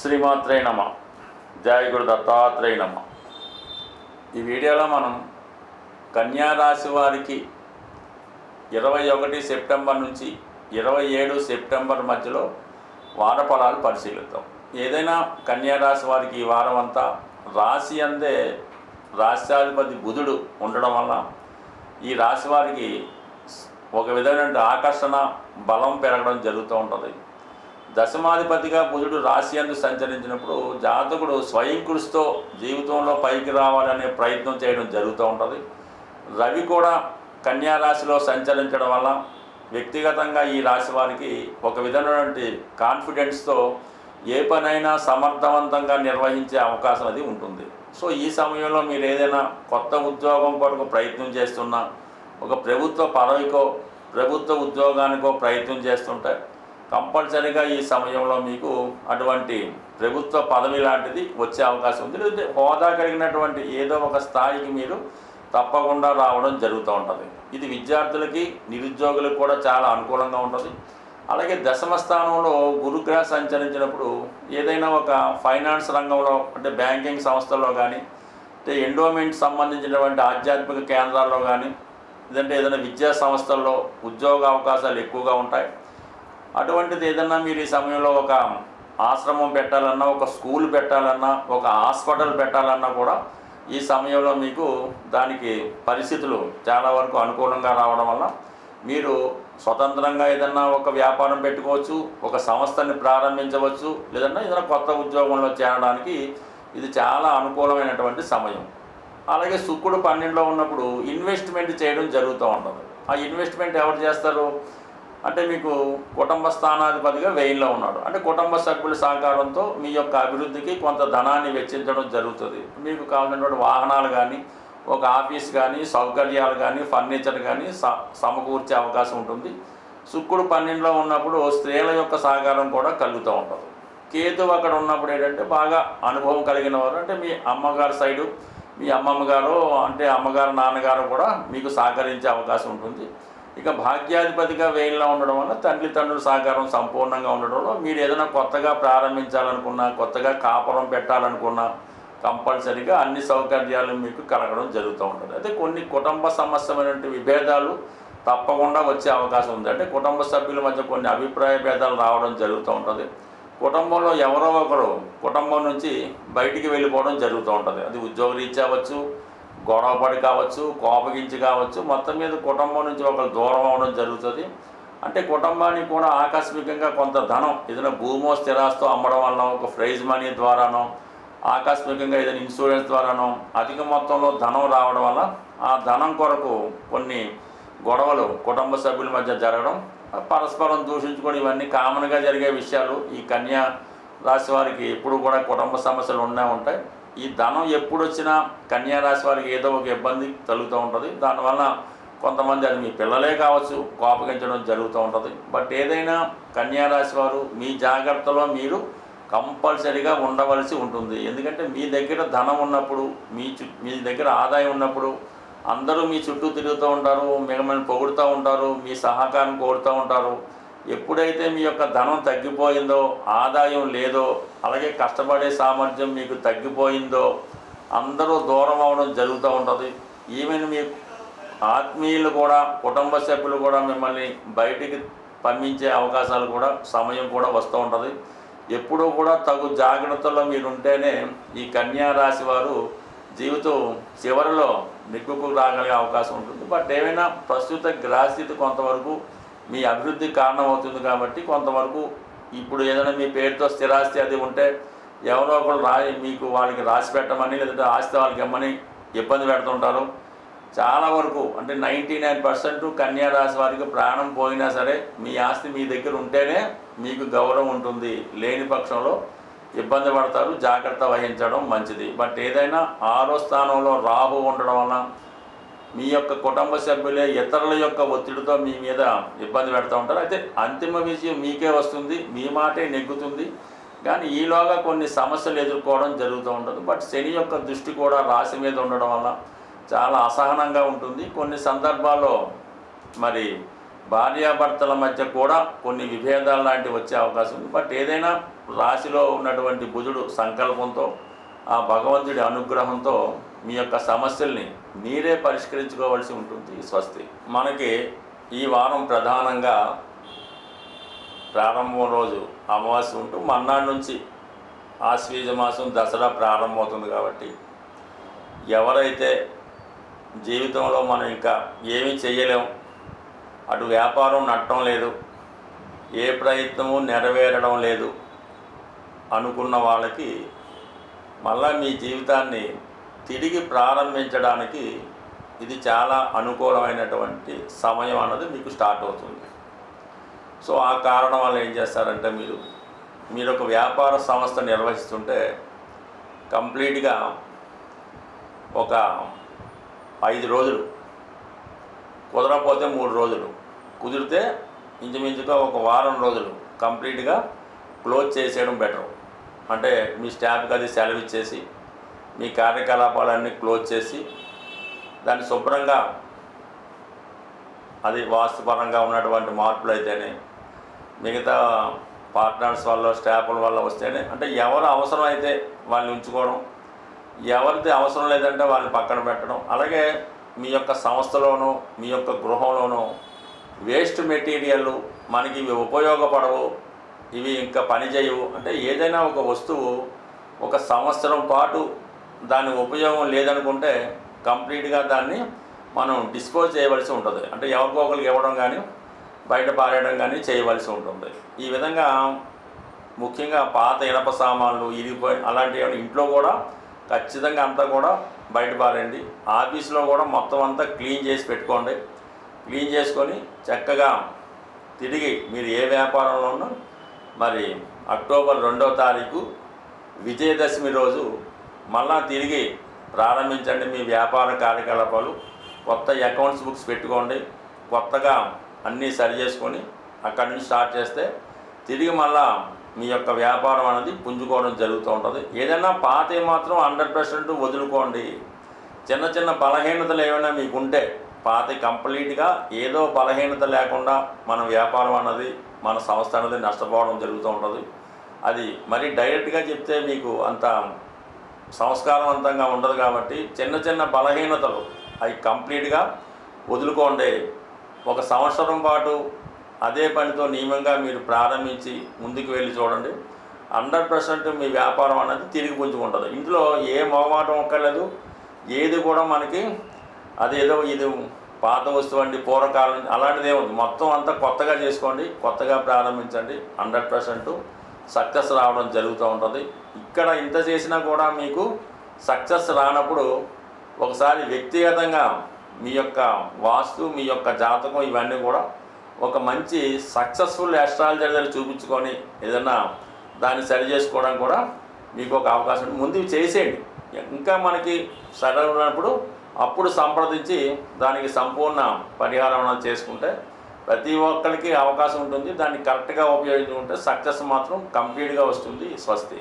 శ్రీమాత్రే నమ. జయ గురు దత్తాత్రేయ నమ. ఈ వీడియోలో మనం కన్యారాశి వారికి 21 సెప్టెంబర్ నుంచి 27 సెప్టెంబర్ మధ్యలో వార ఫలాలు పరిశీలిద్దాం. ఏదైనా కన్యారాశి వారికి ఈ వారం అంతా రాశి అందే రాష్ట్రాధిపతి బుధుడు ఉండడం వల్ల ఈ రాశి వారికి ఒక విధమైన ఆకర్షణ బలం పెరగడం జరుగుతూ ఉంటుంది. దశమాధిపతిగా బుధుడు రాశి అందు సంచరించినప్పుడు జాతకుడు స్వయం కృషితో జీవితంలో పైకి రావాలనే ప్రయత్నం చేయడం జరుగుతూ ఉంటుంది. రవి కూడా కన్యారాశిలో సంచరించడం వల్ల వ్యక్తిగతంగా ఈ రాశి వారికి ఒక విధమైనటువంటి కాన్ఫిడెన్స్తో ఏ పనైనా సమర్థవంతంగా నిర్వహించే అవకాశం అది ఉంటుంది. సో ఈ సమయంలో మీరు ఏదైనా కొత్త ఉద్యోగం కొరకు ప్రయత్నం చేస్తున్నా, ఒక ప్రభుత్వ పదవికో ప్రభుత్వ ఉద్యోగానికో ప్రయత్నం చేస్తుంటే కంపల్సరీగా ఈ సమయంలో మీకు అటువంటి ప్రభుత్వ పదవి లాంటిది వచ్చే అవకాశం ఉంది. లేదంటే హోదా కలిగినటువంటి ఏదో ఒక స్థాయికి మీరు తప్పకుండా రావడం జరుగుతూ ఉంటుంది. ఇది విద్యార్థులకి నిరుద్యోగులకు కూడా చాలా అనుకూలంగా ఉంటుంది. అలాగే దశమ స్థానంలో గురుగ్రహ సంచరించినప్పుడు ఏదైనా ఒక ఫైనాన్స్ రంగంలో అంటే బ్యాంకింగ్ సంస్థల్లో కానీ, అంటే ఎండోమెంట్ సంబంధించినటువంటి ఆధ్యాత్మిక కేంద్రాల్లో కానీ, లేదంటే ఏదైనా విద్యా సంస్థల్లో ఉద్యోగ అవకాశాలు ఎక్కువగా ఉంటాయి. అటువంటిది ఏదన్నా మీరు ఈ సమయంలో ఒక ఆశ్రమం పెట్టాలన్నా, ఒక స్కూల్ పెట్టాలన్నా, ఒక హాస్పిటల్ పెట్టాలన్నా కూడా ఈ సమయంలో మీకు దానికి పరిస్థితులు చాలా వరకు అనుకూలంగా రావడం వల్ల మీరు స్వతంత్రంగా ఏదన్నా ఒక వ్యాపారం పెట్టుకోవచ్చు, ఒక సంస్థని ప్రారంభించవచ్చు, లేదన్నా ఏదైనా కొత్త ఉద్యోగంలో చేరడానికి ఇది చాలా అనుకూలమైనటువంటి సమయం. అలాగే శుక్రుడు 12లో ఉన్నప్పుడు ఇన్వెస్ట్మెంట్ చేయడం జరుగుతూ ఉంటుంది. ఆ ఇన్వెస్ట్మెంట్ ఎవరు చేస్తారు అంటే మీకు కుటుంబ స్థానాధిపతిగా వ్యయంలో ఉన్నాడు. అంటే కుటుంబ సభ్యుల సహకారంతో మీ యొక్క అభివృద్ధికి కొంత ధనాన్ని వెచ్చించడం జరుగుతుంది. మీకు కావాల్సినటువంటి వాహనాలు కానీ, ఒక ఆఫీస్ కానీ, సౌకర్యాలు కానీ, ఫర్నిచర్ కానీ సమకూర్చే అవకాశం ఉంటుంది. శుక్రుడు 12లో ఉన్నప్పుడు స్త్రీల యొక్క సహకారం కూడా కలుగుతూ ఉంటుంది. కేతు అక్కడ ఉన్నప్పుడు ఏంటంటే బాగా అనుభవం కలిగిన వారు, అంటే మీ అమ్మగారి సైడు, మీ అమ్మమ్మ గారు అంటే అమ్మగారు నాన్నగారు కూడా మీకు సహకరించే అవకాశం ఉంటుంది. ఇక భాగ్యాధిపతిగా వ్యయంలో ఉండడం వల్ల తండ్రుల సహకారం సంపూర్ణంగా ఉండడంలో మీరు ఏదైనా కొత్తగా ప్రారంభించాలనుకున్నా, కొత్తగా కాపురం పెట్టాలనుకున్నా కంపల్సరీగా అన్ని సౌకర్యాలు మీకు కలగడం జరుగుతూ ఉంటుంది. అయితే కొన్ని కుటుంబ సమస్యమైనటువంటి విభేదాలు తప్పకుండా వచ్చే అవకాశం ఉంది. అంటే కుటుంబ సభ్యుల మధ్య కొన్ని అభిప్రాయ భేదాలు రావడం జరుగుతూ ఉంటుంది. కుటుంబంలో ఎవరో ఒకరు కుటుంబం నుంచి బయటికి వెళ్ళిపోవడం జరుగుతూ ఉంటుంది. అది ఉద్యోగరీత్యా అవ్వచ్చు, గొడవపడి కావచ్చు, కోపగించి కావచ్చు, మొత్తం మీద కుటుంబం నుంచి ఒకరు దూరం అవడం జరుగుతుంది. అంటే కుటుంబానికి కూడా ఆకస్మికంగా కొంత ధనం ఏదైనా భూమో స్థిరాస్తో అమ్మడం వల్ల, ఒక ప్రైజ్ మనీ ద్వారానో, ఆకస్మికంగా ఏదైనా ఇన్సూరెన్స్ ద్వారానో అధిక మొత్తంలో ధనం రావడం వల్ల ఆ ధనం కొరకు కొన్ని గొడవలు కుటుంబ సభ్యుల మధ్య జరగడం, పరస్పరం దూషించుకొని, ఇవన్నీ కామన్గా జరిగే విషయాలు. ఈ కన్యా రాశి వారికి ఎప్పుడు కూడా కుటుంబ సమస్యలు ఉంటాయి. ఈ ధనం ఎప్పుడు వచ్చినా కన్యారాశి వారికి ఏదో ఒక ఇబ్బంది కలుగుతూ ఉంటుంది. దానివల్ల కొంతమంది అది మీ పిల్లలే కావచ్చు కోపగించడం జరుగుతూ ఉంటుంది. బట్ ఏదైనా కన్యారాశి వారు మీ జాగ్రత్తలో మీరు కంపల్సరీగా ఉండవలసి ఉంటుంది. ఎందుకంటే మీ దగ్గర ధనం ఉన్నప్పుడు, మీ దగ్గర ఆదాయం ఉన్నప్పుడు అందరూ మీ చుట్టూ తిరుగుతూ ఉంటారు, మిమ్మల్ని పొగుడుతూ ఉంటారు, మీ సహకారం కోరుతూ ఉంటారు. ఎప్పుడైతే మీ యొక్క ధనం తగ్గిపోయిందో, ఆదాయం లేదో, అలాగే కష్టపడే సామర్థ్యం మీకు తగ్గిపోయిందో అందరూ దూరం అవడం జరుగుతూ ఉంటుంది. ఈవెన్ మీ ఆత్మీయులు కూడా, కుటుంబ సభ్యులు కూడా మిమ్మల్ని బయటికి పంపించే అవకాశాలు కూడా, సమయం కూడా వస్తూ ఉంటుంది. ఎప్పుడూ కూడా తగు జాగ్రత్తలో మీరు ఉంటేనే ఈ కన్యా రాశి వారు జీవితం చివరిలో నిగ్గుకు రాగలిగే అవకాశం ఉంటుంది. బట్ ఏమైనా ప్రస్తుత గ్రహస్థితి కొంతవరకు మీ అభివృద్ధికి కారణం అవుతుంది కాబట్టి కొంతవరకు ఇప్పుడు ఏదైనా మీ పేరుతో స్థిరాస్తి అది ఉంటే ఎవరో ఒకరు మీకు వాళ్ళకి రాసి పెట్టమని, లేదంటే ఆస్తి వాళ్ళకి ఇమ్మని ఇబ్బంది పెడుతుంటారు. చాలా వరకు అంటే 99% కన్యా రాశి వారికి ప్రాణం పోయినా సరే మీ ఆస్తి మీ దగ్గర ఉంటేనే మీకు గౌరవం ఉంటుంది. లేని పక్షంలో ఇబ్బంది పడతారు. జాగ్రత్త వహించడం మంచిది. బట్ ఏదైనా 6వ స్థానంలో రాహు ఉండడం వల్ల మీ యొక్క కుటుంబ సభ్యులే ఇతరుల యొక్క ఒత్తిడితో మీ మీద ఇబ్బంది పెడుతూ ఉంటారు. అయితే అంతిమ విజయం మీకే వస్తుంది, మీ మాటే నెగ్గుతుంది. కానీ ఈలోగా కొన్ని సమస్యలు ఎదుర్కోవడం జరుగుతూ ఉంటుంది. బట్ శని యొక్క దృష్టి కూడా రాశి మీద ఉండడం వల్ల చాలా అసహనంగా ఉంటుంది. కొన్ని సందర్భాల్లో మరి భార్యాభర్తల మధ్య కూడా కొన్ని విభేదాలు లాంటివి వచ్చే అవకాశం ఉంది. బట్ ఏదైనా రాశిలో ఉన్నటువంటి బుధుడు సంకల్పంతో ఆ భగవంతుడి అనుగ్రహంతో మీ యొక్క సమస్యల్ని మీరే పరిష్కరించుకోవాల్సి ఉంటుంది. స్వస్తి. మనకి ఈ వారం ప్రధానంగా ప్రారంభం రోజు అమావాస్య ఉంటూ మర్నాడు నుంచి ఆశ్వీజ మాసం దసరా ప్రారంభమవుతుంది. కాబట్టి ఎవరైతే జీవితంలో మనం ఇంకా ఏమీ చేయలేము, అటు వ్యాపారం నడటం లేదు, ఏ ప్రయత్నము నెరవేరడం లేదు అనుకున్న వాళ్ళకి మళ్ళా మీ జీవితాన్ని తిరిగి ప్రారంభించడానికి ఇది చాలా అనుకూలమైనటువంటి సమయం అన్నది మీకు స్టార్ట్ అవుతుంది. సో ఆ కారణం వల్ల ఏం చేస్తారంటే మీరు ఒక వ్యాపార సంస్థ నిర్వహిస్తుంటే కంప్లీట్గా ఒక 5 రోజులు, కుదరకపోతే 3 రోజులు, కుదిరితే ఇంచుమించుగా ఒక వారం రోజులు కంప్లీట్గా క్లోజ్ చేసేయడం బెటర్. అంటే మీ స్టాఫ్కి అది సెలవు ఇచ్చేసి మీ కార్యకలాపాలన్నీ క్లోజ్ చేసి దాన్ని శుభ్రంగా, అది వాస్తుపరంగా ఉన్నటువంటి మార్పులు అయితేనే, మిగతా పార్ట్నర్స్ వల్ల స్టాఫ్ల వల్ల వస్తేనే, అంటే ఎవరు అవసరం అయితే వాళ్ళని ఉంచుకోవడం, ఎవరిది అవసరం లేదంటే వాళ్ళని పక్కన పెట్టడం. అలాగే మీ యొక్క సంస్థలోనూ మీ యొక్క గృహంలోనూ వేస్ట్ మెటీరియల్ మనకి ఇవి ఉపయోగపడవు, ఇవి ఇంకా పనిచేయవు అంటే ఏదైనా ఒక వస్తువు ఒక సంవత్సరం పాటు దాని ఉపయోగం లేదనుకుంటే కంప్లీట్గా దాన్ని మనం డిస్పోజ్ చేయవలసి ఉంటుంది. అంటే ఎవరికో ఒకరికి ఇవ్వడం కానీ బయట పారేయడం కానీ చేయవలసి ఉంటుంది. ఈ విధంగా ముఖ్యంగా పాత ఇనప సామాన్లు ఇరిగిపోయి అలాంటివి ఇంట్లో కూడా ఖచ్చితంగా అంతా కూడా బయట పారేయండి. ఆఫీస్లో కూడా మొత్తం అంతా క్లీన్ చేసి పెట్టుకోండి. క్లీన్ చేసుకొని చక్కగా తిరిగి మీరు ఏ వ్యాపారంలో ఉన్నా మరి అక్టోబర్ 2వ తారీఖు విజయదశమి రోజు మళ్ళా తిరిగి ప్రారంభించండి మీ వ్యాపార కార్యకలాపాలు. కొత్త అకౌంట్స్ బుక్స్ పెట్టుకోండి, కొత్తగా అన్నీ సరి చేసుకొని అక్కడి నుంచి స్టార్ట్ చేస్తే తిరిగి మళ్ళా మీ యొక్క వ్యాపారం అనేది పుంజుకోవడం జరుగుతూ ఉంటుంది. ఏదైనా పాత మాత్రం 100% వదులుకోండి. చిన్న చిన్న బలహీనతలు ఏమైనా మీకుంటే పాత కంప్లీట్గా ఏదో బలహీనత లేకుండా మన వ్యాపారం అన్నది మన సంస్థ అనేది నష్టపోవడం జరుగుతూ ఉంటుంది. అది మరి డైరెక్ట్గా చెప్తే మీకు అంత సంస్కారవంతంగా ఉండదు. కాబట్టి చిన్న చిన్న బలహీనతలు అవి కంప్లీట్గా వదులుకోండి. ఒక సంవత్సరం పాటు అదే పనితో నియమంగా మీరు ప్రారంభించి ముందుకు వెళ్ళి చూడండి. 100% మీ వ్యాపారం అనేది తిరిగి పుంజుకుంటుంది. ఇందులో ఏ మొహమాటం ఒక్కర్లేదు. ఏది కూడా మనకి అదేదో ఇది పాత వస్తువు అండి పూర్వకాలం అలాంటిదే ఉంది. మొత్తం అంతా కొత్తగా చేసుకోండి, కొత్తగా ప్రారంభించండి. 100% సక్సెస్ రావడం జరుగుతూ ఉంటుంది. ఇక్కడ ఇంత చేసినా కూడా మీకు సక్సెస్ రానప్పుడు ఒకసారి వ్యక్తిగతంగా మీ యొక్క వాస్తు, మీ యొక్క జాతకం ఇవన్నీ కూడా ఒక మంచి సక్సెస్ఫుల్ ఆస్ట్రాలజర్ దగ్గర చూపించుకొని ఏదైనా దాన్ని సరి చేసుకోవడం కూడా మీకు ఒక అవకాశం ముందు చేసేయండి. ఇంకా మనకి సరైనప్పుడు అప్పుడు సంప్రదించి దానికి సంపూర్ణ పరిహారం చేసుకుంటే ప్రతి ఒక్కరికి అవకాశం ఉంటుంది. దాన్ని కరెక్ట్గా ఉపయోగించుకుంటే సక్సెస్ మాత్రం కంప్లీట్గా వస్తుంది. స్వస్తి.